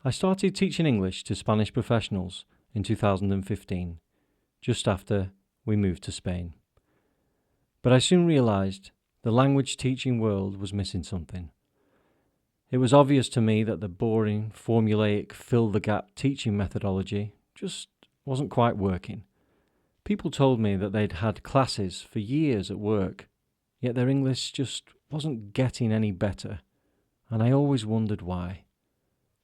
I started teaching English to Spanish professionals in 2015, just after we moved to Spain. But I soon realised the language teaching world was missing something. It was obvious to me that the boring, formulaic, fill-the-gap teaching methodology just wasn't quite working. People told me that they'd had classes for years at work, yet their English just wasn't getting any better, and I always wondered why.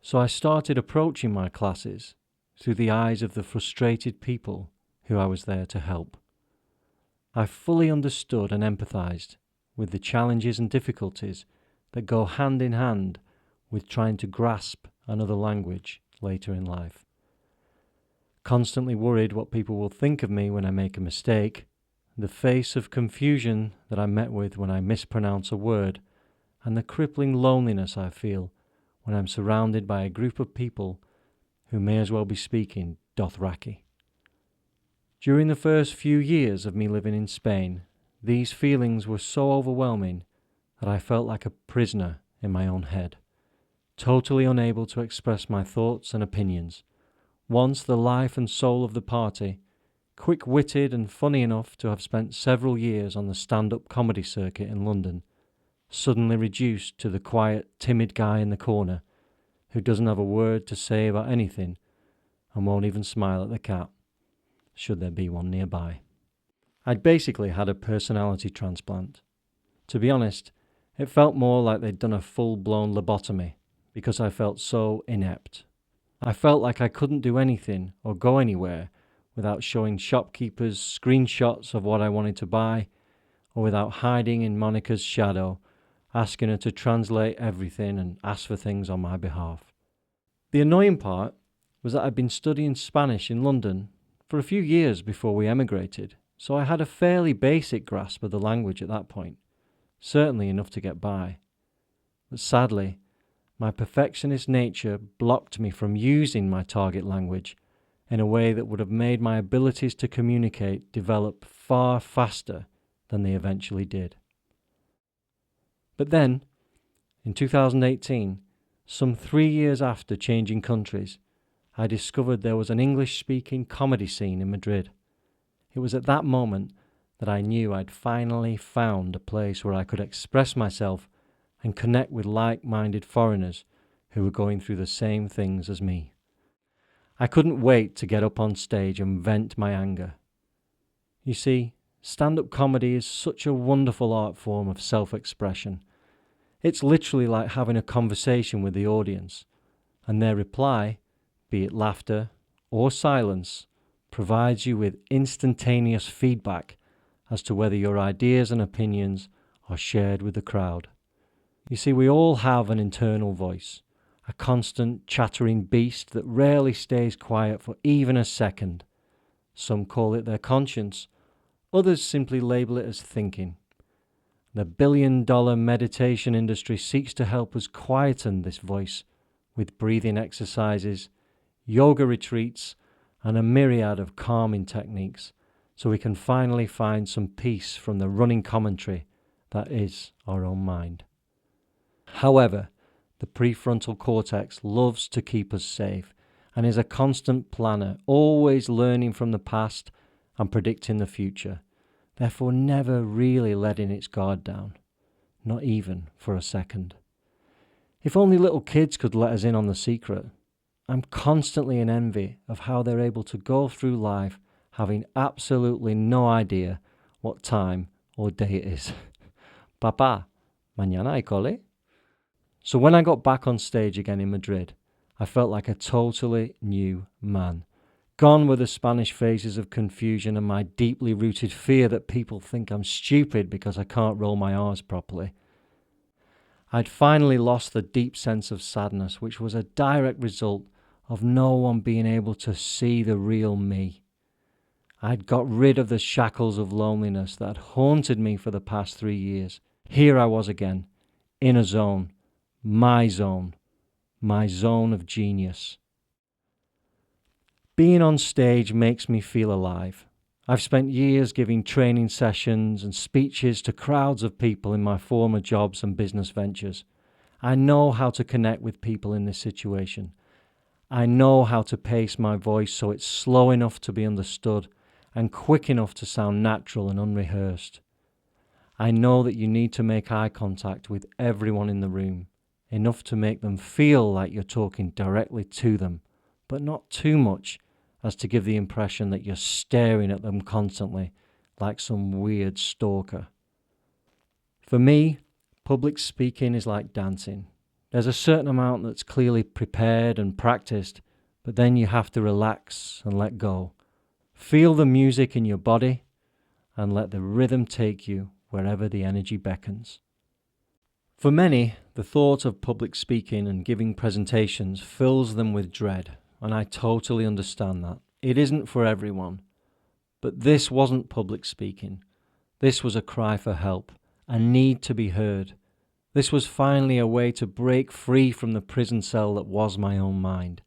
So I started approaching my classes through the eyes of the frustrated people who I was there to help. I fully understood and empathised with the challenges and difficulties that go hand in hand with trying to grasp another language later in life. Constantly worried what people will think of me when I make a mistake, the face of confusion that I met with when I mispronounce a word, and the crippling loneliness I feel when I'm surrounded by a group of people who may as well be speaking Dothraki. During the first few years of me living in Spain, these feelings were so overwhelming that I felt like a prisoner in my own head, totally unable to express my thoughts and opinions. Once the life and soul of the party, quick-witted and funny enough to have spent several years on the stand-up comedy circuit in London, suddenly reduced to the quiet, timid guy in the corner who doesn't have a word to say about anything and won't even smile at the cat, should there be one nearby. I'd basically had a personality transplant. To be honest, it felt more like they'd done a full-blown lobotomy because I felt so inept. I felt like I couldn't do anything or go anywhere without showing shopkeepers screenshots of what I wanted to buy, or without hiding in Monica's shadow, asking her to translate everything and ask for things on my behalf. The annoying part was that I'd been studying Spanish in London for a few years before we emigrated, so I had a fairly basic grasp of the language at that point, certainly enough to get by. But sadly, my perfectionist nature blocked me from using my target language in a way that would have made my abilities to communicate develop far faster than they eventually did. But then, in 2018, some 3 years after changing countries, I discovered there was an English-speaking comedy scene in Madrid. It was at that moment that I knew I'd finally found a place where I could express myself and connect with like-minded foreigners who were going through the same things as me. I couldn't wait to get up on stage and vent my anger. You see, stand-up comedy is such a wonderful art form of self-expression. It's literally like having a conversation with the audience, and their reply, be it laughter or silence, provides you with instantaneous feedback as to whether your ideas and opinions are shared with the crowd. You see, we all have an internal voice, a constant chattering beast that rarely stays quiet for even a second. Some call it their conscience, others simply label it as thinking. The billion-dollar meditation industry seeks to help us quieten this voice with breathing exercises, yoga retreats, and a myriad of calming techniques, so we can finally find some peace from the running commentary that is our own mind. However, the prefrontal cortex loves to keep us safe and is a constant planner, always learning from the past and predicting the future, therefore never really letting its guard down, not even for a second. If only little kids could let us in on the secret. I'm constantly in envy of how they're able to go through life having absolutely no idea what time or day it is. Papá, mañana hay cole? So when I got back on stage again in Madrid, I felt like a totally new man. Gone were the Spanish phases of confusion and my deeply rooted fear that people think I'm stupid because I can't roll my R's properly. I'd finally lost the deep sense of sadness, which was a direct result of no one being able to see the real me. I'd got rid of the shackles of loneliness that had haunted me for the past 3 years. Here I was again, in a zone, my zone of genius. Being on stage makes me feel alive. I've spent years giving training sessions and speeches to crowds of people in my former jobs and business ventures. I know how to connect with people in this situation, I know how to pace my voice so it's slow enough to be understood and quick enough to sound natural and unrehearsed. I know that you need to make eye contact with everyone in the room, enough to make them feel like you're talking directly to them, but not too much as to give the impression that you're staring at them constantly like some weird stalker. For me, public speaking is like dancing. There's a certain amount that's clearly prepared and practiced, but then you have to relax and let go. Feel the music in your body and let the rhythm take you wherever the energy beckons. For many, the thought of public speaking and giving presentations fills them with dread, and I totally understand that. It isn't for everyone. But this wasn't public speaking. This was a cry for help, a need to be heard. This was finally a way to break free from the prison cell that was my own mind.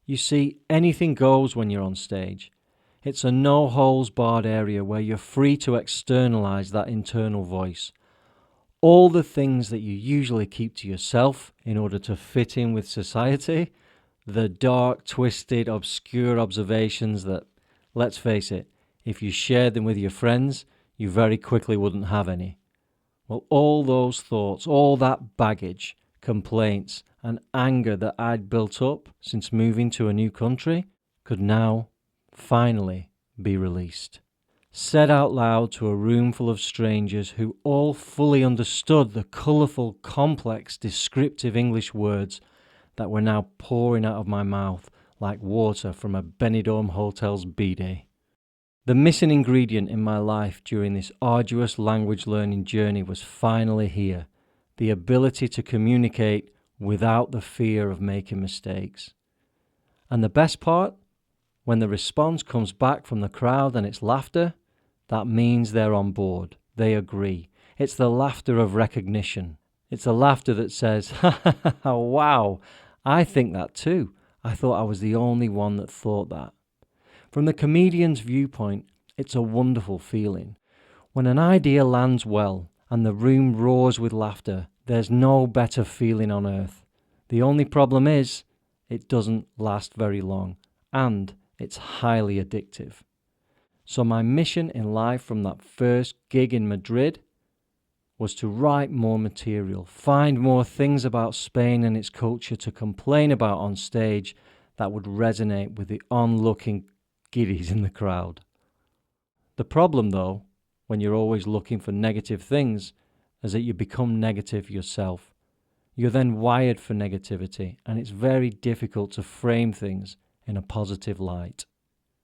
You see, anything goes when you're on stage. It's a no-holds-barred area where you're free to externalize that internal voice. All the things that you usually keep to yourself in order to fit in with society, the dark, twisted, obscure observations that, let's face it, if you shared them with your friends, you very quickly wouldn't have any. Well, all those thoughts, all that baggage, complaints, and anger that I'd built up since moving to a new country could now, finally, be released. Said out loud to a room full of strangers who all fully understood the colourful, complex, descriptive English words that were now pouring out of my mouth like water from a Benidorm hotel's bidet. The missing ingredient in my life during this arduous language learning journey was finally here, the ability to communicate without the fear of making mistakes. And the best part? When the response comes back from the crowd and it's laughter, that means they're on board. They agree. It's the laughter of recognition. It's the laughter that says, "Ha ha ha, wow, I think that too. I thought I was the only one that thought that." From the comedian's viewpoint, it's a wonderful feeling. When an idea lands well and the room roars with laughter, there's no better feeling on earth. The only problem is, it doesn't last very long, and it's highly addictive. So my mission in life from that first gig in Madrid was to write more material, find more things about Spain and its culture to complain about on stage that would resonate with the onlooking giddies in the crowd. The problem, though, when you're always looking for negative things, is that you become negative yourself. You're then wired for negativity, and it's very difficult to frame things in a positive light.